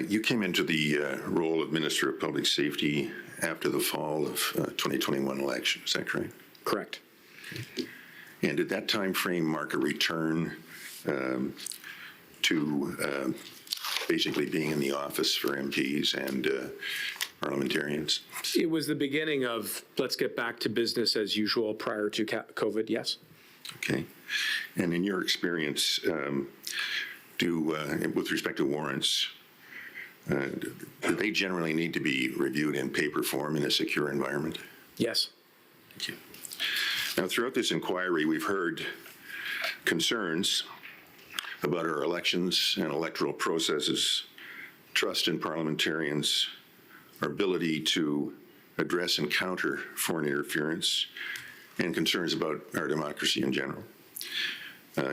You came into the role of Minister of Public Safety after the fall of 2021 election, is that correct? Correct. And did that time frame mark a return to basically being in the office for MPs and parliamentarians? It was the beginning of let's get back to business as usual prior to COVID, yes. Okay. And in your experience, with respect to warrants, do they generally need to be reviewed in paper form in a secure environment? Yes. Thank you. Now, throughout this inquiry, we've heard concerns about our elections and electoral processes, trust in parliamentarians, our ability to address and counter foreign interference, and concerns about our democracy in general.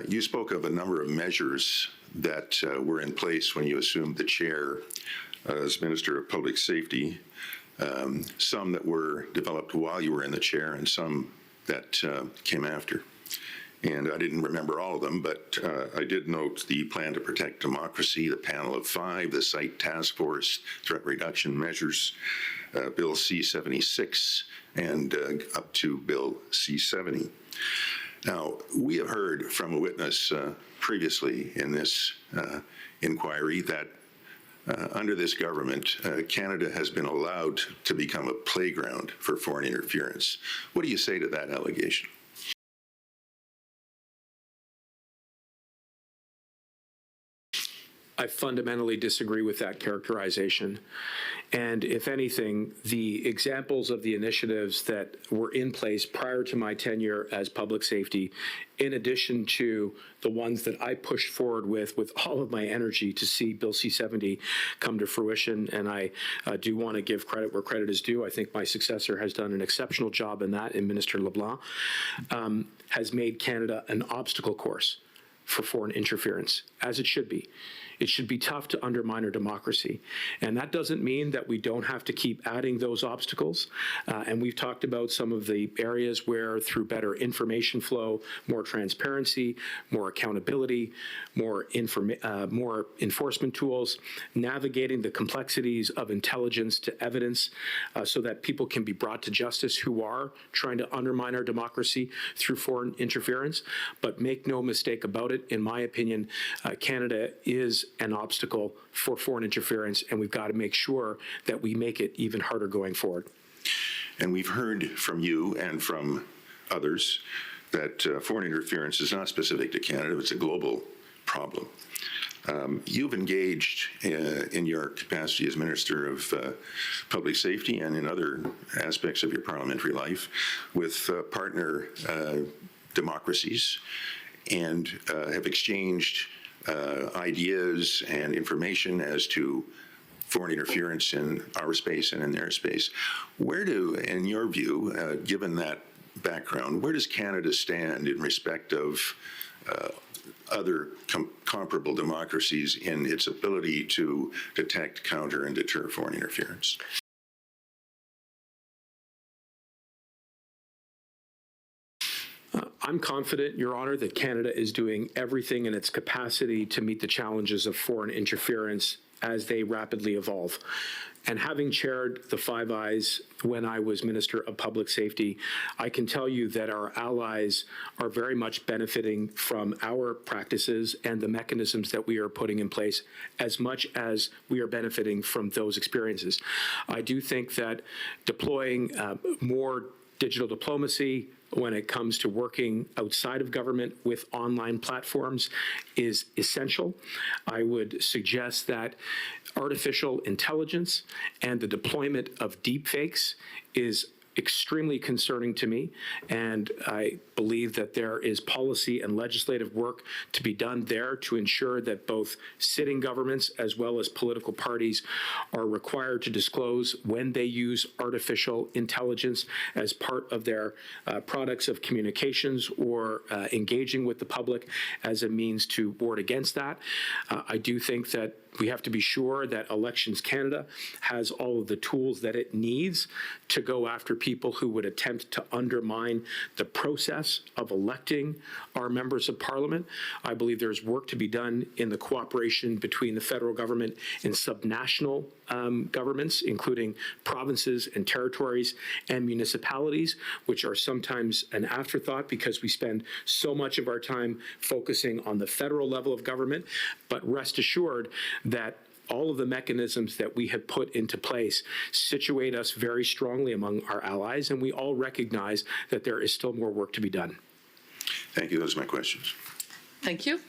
You spoke of a number of measures that were in place when you assumed the chair as Minister of Public Safety, some that were developed while you were in the chair and some that came after. And I didn't remember all of them, but I did note the Plan to Protect Democracy, the Panel of Five, the Site Task Force, Threat Reduction Measures, Bill C-76, and up to Bill C-70. Now, we have heard from a witness previously in this inquiry that under this government, Canada has been allowed to become a playground for foreign interference. What do you say to that allegation? I fundamentally disagree with that characterization. And if anything, the examples of the initiatives that were in place prior to my tenure as public safety, in addition to the ones that I pushed forward with all of my energy to see Bill C-70 come to fruition, and I do want to give credit where credit is due. I think my successor has done an exceptional job in that, in Minister LeBlanc, has made Canada an obstacle course for foreign interference, as it should be. It should be tough to undermine our democracy. And that doesn't mean that we don't have to keep adding those obstacles. And we've talked about some of the areas where through better information flow, more transparency, more accountability, more enforcement tools, navigating the complexities of intelligence to evidence so that people can be brought to justice who are trying to undermine our democracy through foreign interference. But make no mistake about it, in my opinion, Canada is an obstacle for foreign interference, and we've got to make sure that we make it even harder going forward. And we've heard from you and from others that foreign interference is not specific to Canada, it's a global problem. You've engaged in your capacity as Minister of Public Safety and in other aspects of your parliamentary life with partner democracies and have exchanged ideas and information as to foreign interference in our space and in their space. Where do, in your view, given that background, where does Canada stand in respect of other comparable democracies in its ability to detect, counter, and deter foreign interference? I'm confident, Your Honor, that Canada is doing everything in its capacity to meet the challenges of foreign interference as they rapidly evolve. And having chaired the Five Eyes when I was Minister of Public Safety, I can tell you that our allies are very much benefiting from our practices and the mechanisms that we are putting in place as much as we are benefiting from those experiences. I do think that deploying more digital diplomacy when it comes to working outside of government with online platforms is essential. I would suggest that artificial intelligence and the deployment of deepfakes is extremely concerning to me, and I believe that there is policy and legislative work to be done there to ensure that both sitting governments as well as political parties are required to disclose when they use artificial intelligence as part of their products of communications or engaging with the public as a means to ward against that. I do think that We have to be sure that Elections Canada has all of the tools that it needs to go after people who would attempt to undermine the process of electing our members of parliament. I believe there's work to be done in the cooperation between the federal government and subnational governments, including provinces and territories and municipalities, which are sometimes an afterthought because we spend so much of our time focusing on the federal level of government. But rest assured that all of the mechanisms that we have put into place situate us very strongly among our allies, and we all recognize that there is still more work to be done. Thank you. Those are my questions. Thank you.